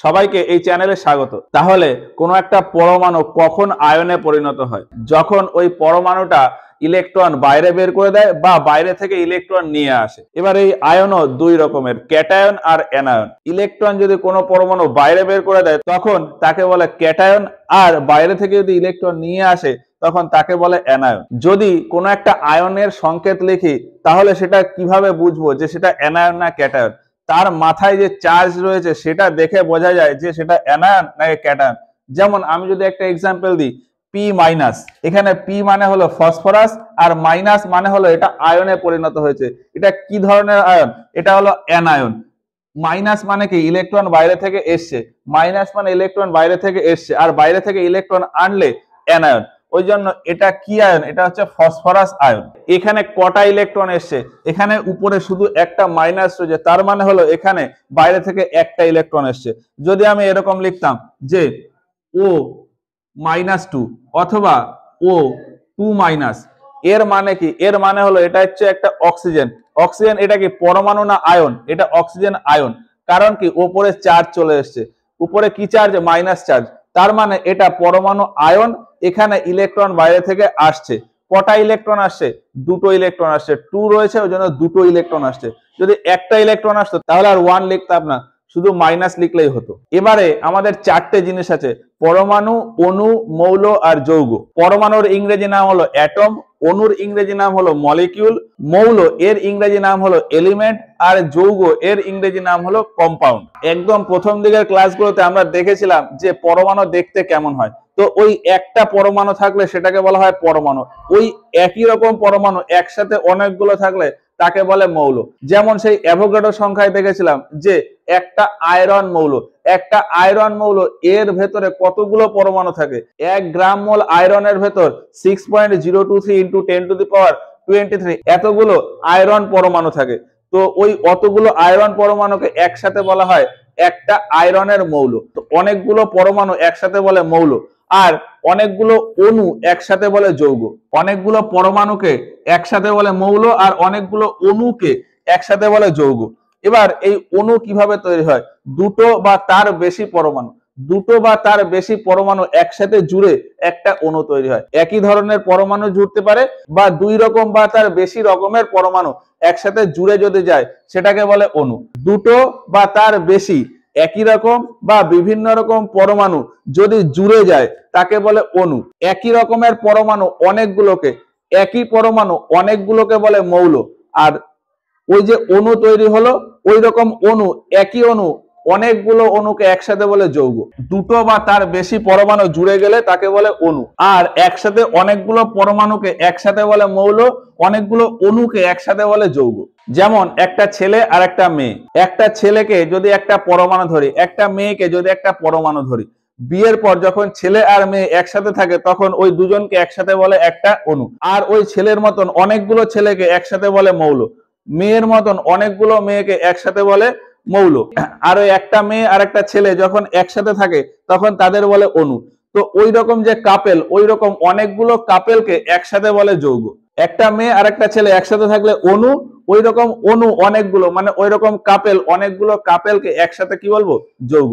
সবাইকে এই চ্যানেলে স্বাগত। তাহলে কোনো একটা পরমাণু কখন আয়নে পরিণত হয়? যখন ওই পরমাণুটা ইলেকট্রন বাইরে বের করে দেয় বা বাইরে থেকে ইলেকট্রন নিয়ে আসে। এবার এই আয়নও দুই রকমের, ক্যাটায়ন আর অ্যানায়ন। ইলেকট্রন যদি কোনো পরমাণু বাইরে বের করে দেয় তখন তাকে বলে ক্যাটায়ন, আর বাইরে থেকে যদি ইলেকট্রন নিয়ে আসে তখন তাকে বলে অ্যানায়ন। যদি কোনো একটা আয়নের সংকেত লিখি তাহলে সেটা কিভাবে বুঝবো যে সেটা অ্যানায়ন না ক্যাটায়ন? তার মাথায় যে চার্জ রয়েছে সেটা দেখে বোঝা যায় যে সেটা অ্যানায়ন নাকি ক্যাটায়ন। যেমন আমি যদি একটা এক্সাম্পল দিই, পি মাইনাস, এখানে পি মানে হলো ফসফরাস আর মাইনাস মানে হলো এটা আয়নে পরিণত হয়েছে। এটা কি ধরনের আয়ন? এটা হলো অ্যানায়ন। মাইনাস মানে কি? ইলেকট্রন বাইরে থেকে এসছে, মাইনাস মানে ইলেকট্রন বাইরে থেকে এসছে, আর বাইরে থেকে ইলেকট্রন আনলে অ্যানায়ন। ওই জন্য এটা কি আয়ন? এটা হচ্ছে ফসফরাস আয়ন। এখানে কটা ইলেকট্রন এসছে? এখানে উপরে শুধু একটা মাইনাস রয়েছে, তার মানে হলো এখানে বাইরে থেকে একটা ইলেকট্রন এসছে। যদি আমি এরকম লিখতাম যে ও -2 অথবা ও 2 মাইনাস, এর মানে কি? এর মানে হলো এটা হচ্ছে একটা অক্সিজেন। অক্সিজেন এটা কি পরমাণু না আয়ন? এটা অক্সিজেন আয়ন। কারণ কি? উপরে চার্জ চলে এসছে। উপরে কি চার্জ? Minus charge. তার মানে এটা পরমাণু আয়ন, এখানে ইলেকট্রন বাইরে থেকে আসছে। কটা ইলেকট্রন আসছে? দুটো ইলেকট্রন আসছে। 2 রয়েছে ওই জন্য দুটো ইলেকট্রন আসছে। যদি একটা ইলেকট্রন আসতো তাহলে আর 1 লিখতাম না, শুধু মাইনাস লিখলেই হতো। এবারে আমাদের চারটে জিনিস আছে: পরমাণু, অণু, মৌল আর যৌগ। পরমাণুর ইংরেজি নাম হলো অ্যাটম, অণুর ইংরেজি নাম হলো মলিকিউল, মৌল এর ইংরেজি নাম হলো এলিমেন্ট, আর যৌগ এর ইংরেজি নাম হলো কম্পাউন্ড। একদম প্রথম দিকের ক্লাসগুলোতে আমরা দেখেছিলাম যে পরমাণু দেখতে কেমন হয়। তো ওই একটা পরমাণু থাকলে সেটাকে বলা হয় পরমাণু। ওই একই রকম পরমাণু একসাথে অনেকগুলো থাকলে তাকে বলে মৌল। যেমন সেই অ্যাভোগাড্রো সংখ্যায় দেখেছিলাম যে একটা আয়রন মৌল। একটা আয়রন মৌল এর ভেতরে কতগুলো পরমাণু থাকে? 1 গ্রাম মোল আয়রনের ভেতর 6.023 ইন্টু 10⁻23 এতগুলো আয়রন পরমাণু থাকে। তো ওই অতগুলো আয়রন পরমাণুকে একসাথে বলা হয় একটা আয়রনের মৌল। তো অনেকগুলো পরমাণু একসাথে বলে মৌল, আর অনেকগুলো অণু একসাথে বলে যৌগ। অনেকগুলো পরমাণুকে একসাথে বলে মৌল, আর অনেকগুলো অণুকে একসাথে বলে যৌগ। এবার এই অণু কিভাবে তৈরি হয়? দুটো বা তার বেশি পরমাণু, দুটো বা তার বেশি পরমাণু একসাথে জুড়ে একটা অণু তৈরি হয়। একই ধরনের পরমাণু জুড়তে পারে বা দুই রকম বা তার বেশি রকমের পরমাণু একসাথে জুড়ে যদি যায় সেটাকে বলে অণু। দুটো বা তার বেশি একই রকম বা বিভিন্ন রকম পরমাণু যদি জুড়ে যায় তাকে বলে অণু। একই রকমের পরমাণু অনেকগুলোকে, একই পরমাণু অনেকগুলোকে বলে মৌল। আর ওই যে অণু তৈরি হলো, ওই রকম অণু, একই অণু অনেকগুলো অণুকে একসাথে বলে যৌগ। দুটো বা তার বেশি পরমাণু জুড়ে গেলে তাকে বলে অণু। আর একসাথে অনেকগুলো পরমাণুকে একসাথে বলে মৌল, অনেকগুলো অণুকে একসাথে বলে যৌগ। যেমন একটা ছেলে আর একটা মেয়ে। একটা ছেলেকে যদি একটা পরমাণু ধরি, একটা মেয়েকে যদি একটা পরমাণু ধরি, বিয়ের পর যখন ছেলে আর মেয়ে একসাথে থাকে তখন ওই দুজনকে একসাথে বলে একটা অণু। আর ওই ছেলের মতন অনেকগুলো ছেলেকে একসাথে বলে মৌল, মেয়ের মতন অনেকগুলো মেয়েকে একসাথে বলে মৌল। আর ওই একটা মেয়ে আর একটা ছেলে যখন একসাথে থাকে তখন তাদের বলে অণু। তো ওই রকম যে কাপেল, ওই রকম অনেকগুলো কাপেলকে একসাথে বলে যৌগ। একটা মেয়ে আর একটা ছেলে একসাথে থাকলে অণু, ওই রকম অণু অনেকগুলো মানে ওই রকম কাপেল অনেকগুলো কাপেলকে একসাথে কি বলবো? যৌগ।